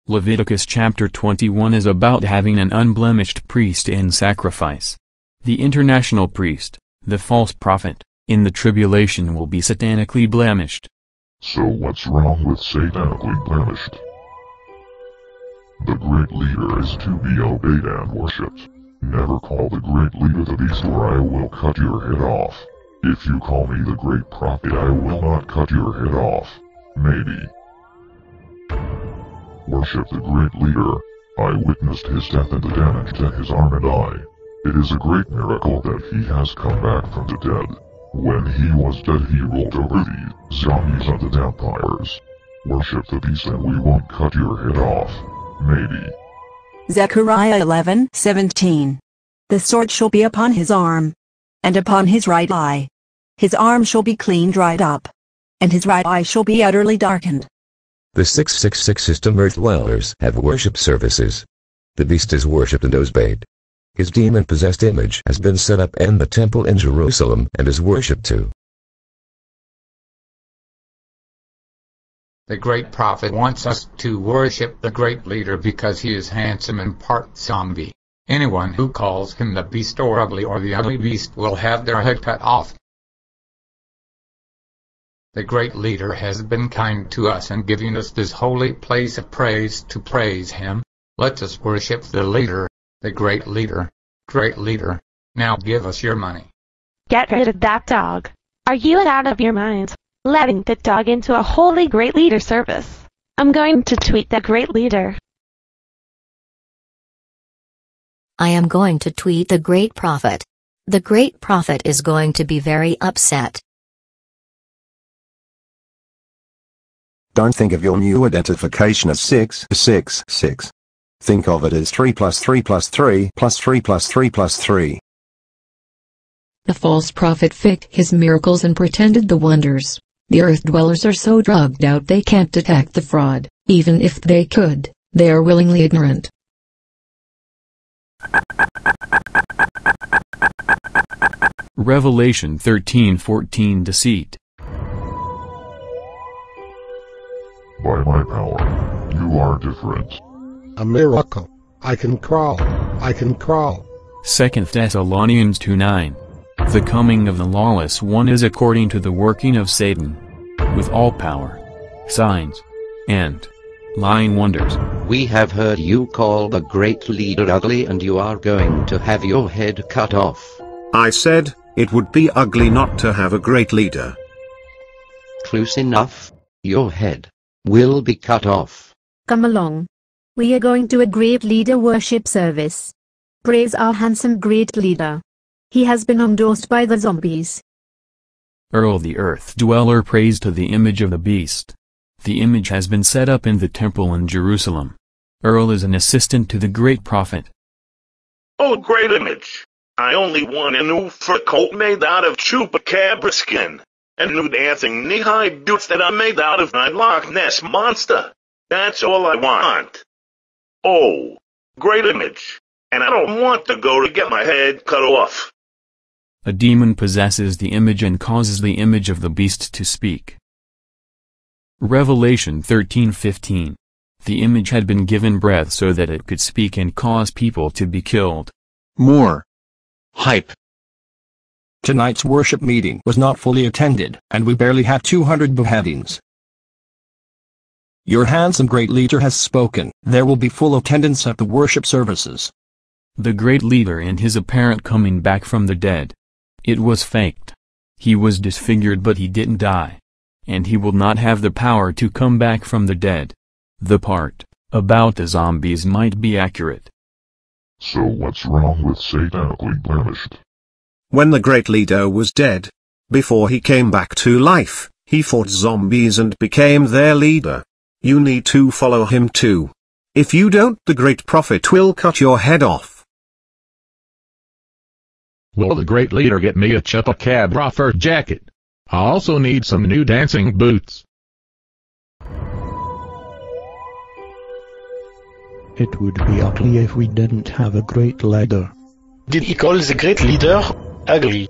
Leviticus chapter 21 is about having an unblemished priest in sacrifice. The international priest, the false prophet, in the tribulation will be satanically blemished. So what's wrong with satanically blemished? The great leader is to be obeyed and worshipped. Never call the great leader the beast, or I will cut your head off. If you call me the great prophet, I will not cut your head off. Maybe. Worship the great leader. I witnessed his death and the damage to his arm and eye. It is a great miracle that he has come back from the dead. When he was dead, he rolled over the zombies and the vampires. Worship the beast and we won't cut your head off. Maybe. Zechariah 11:17. The sword shall be upon his arm, and upon his right eye. His arm shall be clean dried up, and his right eye shall be utterly darkened. The 666 system earth dwellers have worship services. The beast is worshipped and obeyed. His demon-possessed image has been set up in the temple in Jerusalem and is worshipped too. The great prophet wants us to worship the great leader because he is handsome and part zombie. Anyone who calls him the beast or the ugly beast will have their head cut off. The great leader has been kind to us and giving us this holy place of praise to praise him. Let us worship the leader, the great leader. Great leader, now give us your money. Get rid of that dog. Are you out of your mind? Letting the dog into a holy great leader service. I'm going to tweet the great leader. I am going to tweet the great prophet. The great prophet is going to be very upset. Don't think of your new identification as 666. Think of it as 3 plus 3 plus 3 plus 3 plus 3 plus 3. The false prophet faked his miracles and pretended the wonders. The earth dwellers are so drugged out they can't detect the fraud. Even if they could, they are willingly ignorant. Revelation 13:14 Deceit. By my power, you are different. A miracle. I can crawl. I can crawl. 2 Thessalonians 2:9. The coming of the lawless one is according to the working of Satan, with all power, signs, and lying wonders. We have heard you call the great leader ugly, and you are going to have your head cut off. I said, it would be ugly not to have a great leader. Close enough. Your head will be cut off. Come along. We are going to a great leader worship service. Praise our handsome great leader. He has been endorsed by the zombies. Earl the earth dweller prays to the image of the beast. The image has been set up in the temple in Jerusalem. Earl is an assistant to the great prophet. Oh great image! I only want a new fur coat made out of chupacabra skin, and new dancing knee-high boots that are made out of my Loch Ness monster. That's all I want. Oh, great image. And I don't want to go to get my head cut off. A demon possesses the image and causes the image of the beast to speak. Revelation 13:15. The image had been given breath so that it could speak and cause people to be killed. More hype. Tonight's worship meeting was not fully attended, and we barely had 200 beheadings. Your handsome great leader has spoken. There will be full attendance at the worship services. The great leader and his apparent coming back from the dead. It was faked. He was disfigured but he didn't die. And he will not have the power to come back from the dead. The part about the zombies might be accurate. So what's wrong with satanically blemished? When the great leader was dead, before he came back to life, he fought zombies and became their leader. You need to follow him too. If you don't, the great prophet will cut your head off. Will the great leader get me a chupacabra fur jacket? I also need some new dancing boots. It would be ugly if we didn't have a great leader. Did he call the great leader ugly?